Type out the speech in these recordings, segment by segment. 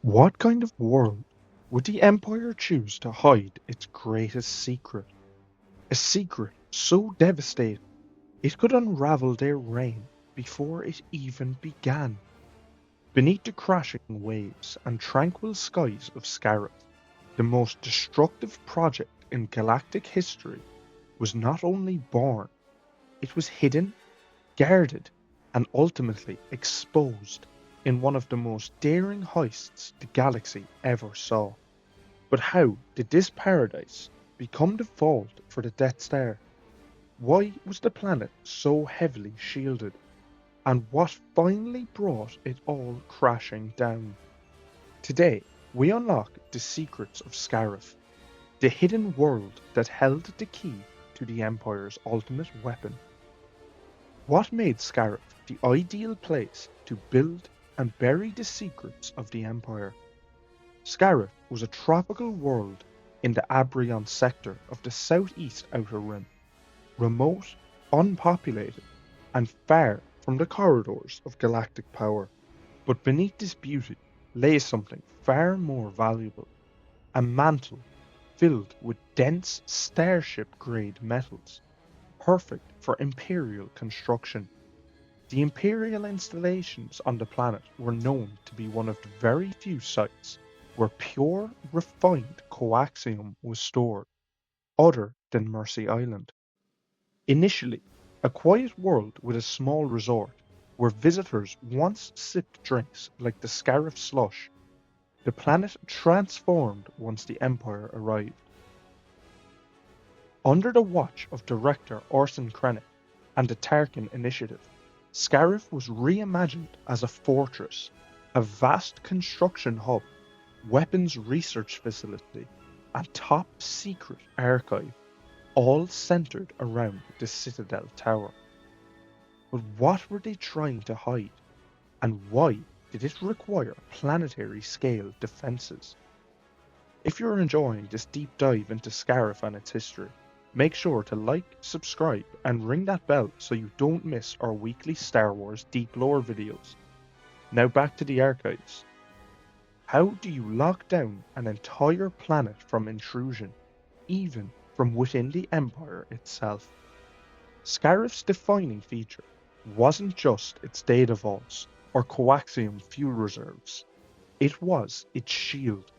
What kind of world would the Empire choose to hide its greatest secret? A secret so devastating it could unravel their reign before it even began. Beneath the crashing waves and tranquil skies of Scarif, the most destructive project in galactic history was not only born, it was hidden, guarded, and ultimately exposed in one of the most daring heists the galaxy ever saw. But how did this paradise become the vault for the Death Star? Why was the planet so heavily shielded? And what finally brought it all crashing down? Today, we unlock the secrets of Scarif, the hidden world that held the key to the Empire's ultimate weapon. What made Scarif the ideal place to build and bury the secrets of the Empire? Scarif was a tropical world in the Abrion sector of the southeast Outer Rim, remote, unpopulated, and far from the corridors of galactic power. But beneath this beauty lay something far more valuable, a mantle filled with dense starship-grade metals, perfect for Imperial construction. The Imperial installations on the planet were known to be one of the very few sites where pure, refined coaxium was stored, other than Mercy Island. Initially, a quiet world with a small resort, where visitors once sipped drinks like the Scarif slush, the planet transformed once the Empire arrived. Under the watch of Director Krennic and the Tarkin Initiative, Scarif was reimagined as a fortress, a vast construction hub, weapons research facility, and top secret archive, all centered around the Citadel Tower. But what were they trying to hide, and why did it require planetary scale defenses? If you're enjoying this deep dive into Scarif and its history, make sure to like, subscribe, and ring that bell so you don't miss our weekly Star Wars deep lore videos. Now back to the archives. How do you lock down an entire planet from intrusion, even from within the Empire itself? Scarif's defining feature wasn't just its data vaults or coaxium fuel reserves, it was its shield,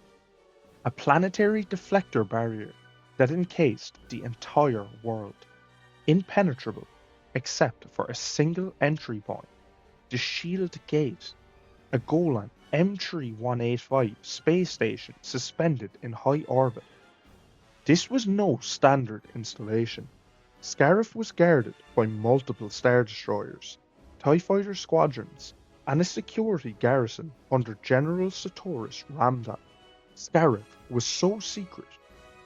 a planetary deflector barrier that encased the entire world, impenetrable except for a single entry point, the Shield Gate, a Golan M3185 space station suspended in high orbit. This was no standard installation. Scarif was guarded by multiple Star Destroyers, TIE Fighter squadrons, and a security garrison under General Satoris Ramdan. Scarif was so secret,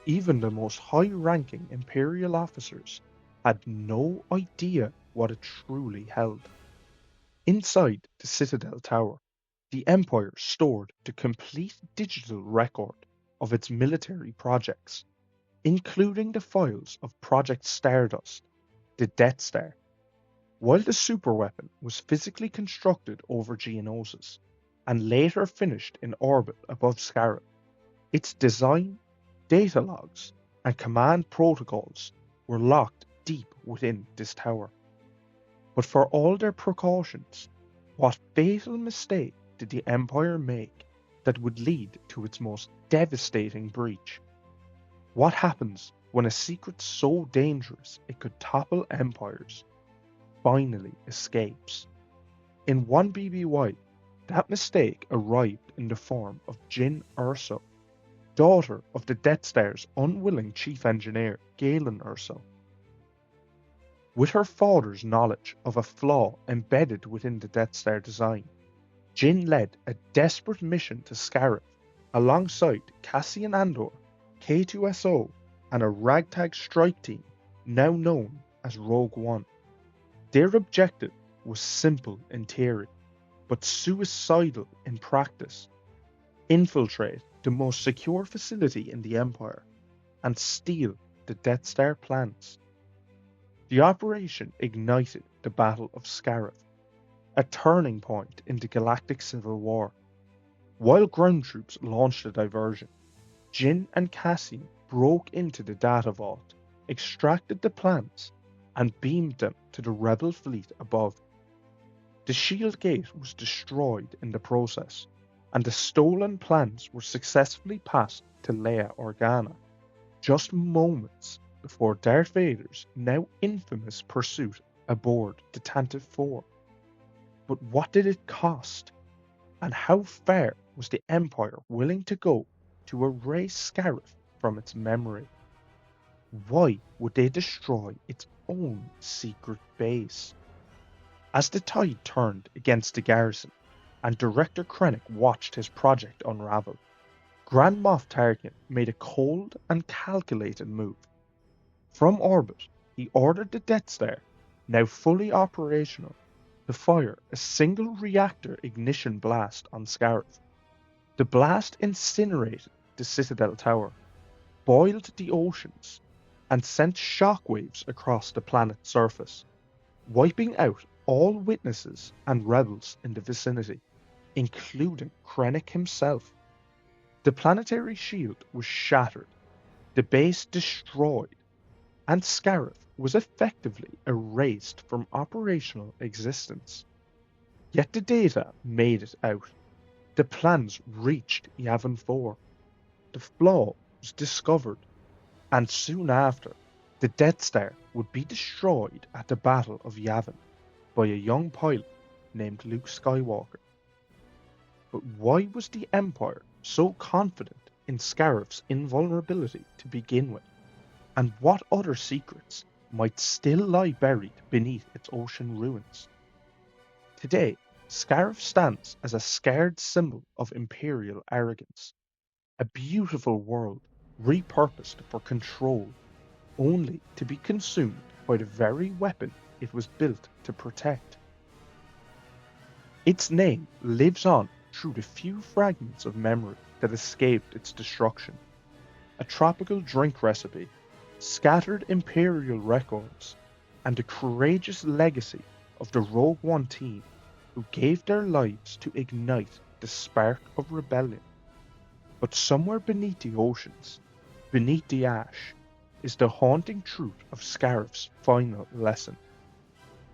even the most high-ranking Imperial officers had no idea what it truly held. Inside the Citadel Tower, the Empire stored the complete digital record of its military projects, including the files of Project Stardust, the Death Star. While the superweapon was physically constructed over Geonosis and later finished in orbit above Scarif, its design, data logs, and command protocols were locked deep within this tower. But for all their precautions, what fatal mistake did the Empire make that would lead to its most devastating breach? What happens when a secret so dangerous it could topple empires finally escapes? In 1BBY, that mistake arrived in the form of Jyn Erso, daughter of the Death Star's unwilling chief engineer, Galen Erso. With her father's knowledge of a flaw embedded within the Death Star design, Jyn led a desperate mission to Scarif alongside Cassian Andor, K2SO, and a ragtag strike team now known as Rogue One. Their objective was simple in theory, but suicidal in practice: infiltrate the most secure facility in the Empire and steal the Death Star plans. The operation ignited the Battle of Scarif, a turning point in the galactic civil war. While ground troops launched a diversion, Jin and Cassian broke into the data vault, extracted the plans, and beamed them to the rebel fleet above. The shield gate was destroyed in the process, and the stolen plans were successfully passed to Leia Organa, just moments before Darth Vader's now infamous pursuit aboard the Tantive 4. But what did it cost? And how far was the Empire willing to go to erase Scarif from its memory? Why would they destroy its own secret base? As the tide turned against the garrison, and Director Krennic watched his project unravel, Grand Moff Tarkin made a cold and calculated move. From orbit, he ordered the Death Star, now fully operational, to fire a single reactor ignition blast on Scarif. The blast incinerated the Citadel Tower, boiled the oceans, and sent shockwaves across the planet's surface, wiping out all witnesses and rebels in the vicinity, including Krennic himself. The planetary shield was shattered, the base destroyed, and Scarif was effectively erased from operational existence. Yet the data made it out. The plans reached Yavin 4. The flaw was discovered, and soon after, the Death Star would be destroyed at the Battle of Yavin by a young pilot named Luke Skywalker. But why was the Empire so confident in Scarif's invulnerability to begin with? And what other secrets might still lie buried beneath its ocean ruins? Today, Scarif stands as a scarred symbol of Imperial arrogance. A beautiful world repurposed for control, only to be consumed by the very weapon it was built to protect. Its name lives on through the few fragments of memory that escaped its destruction. A tropical drink recipe, scattered Imperial records, and the courageous legacy of the Rogue One team who gave their lives to ignite the spark of rebellion. But somewhere beneath the oceans, beneath the ash, is the haunting truth of Scarif's final lesson.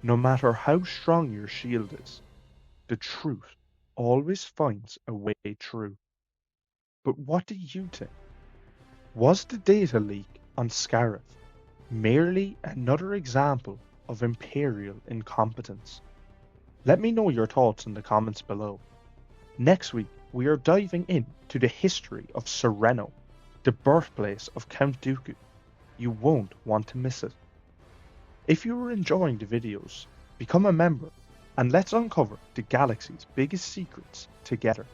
No matter how strong your shield is, the truth always finds a way through. But what do you think? Was the data leak on Scarif merely another example of Imperial incompetence? Let me know your thoughts in the comments below. Next week, we are diving into the history of Sereno, the birthplace of Count Dooku. You won't want to miss it. If you are enjoying the videos, become a member and let's uncover the galaxy's biggest secrets together.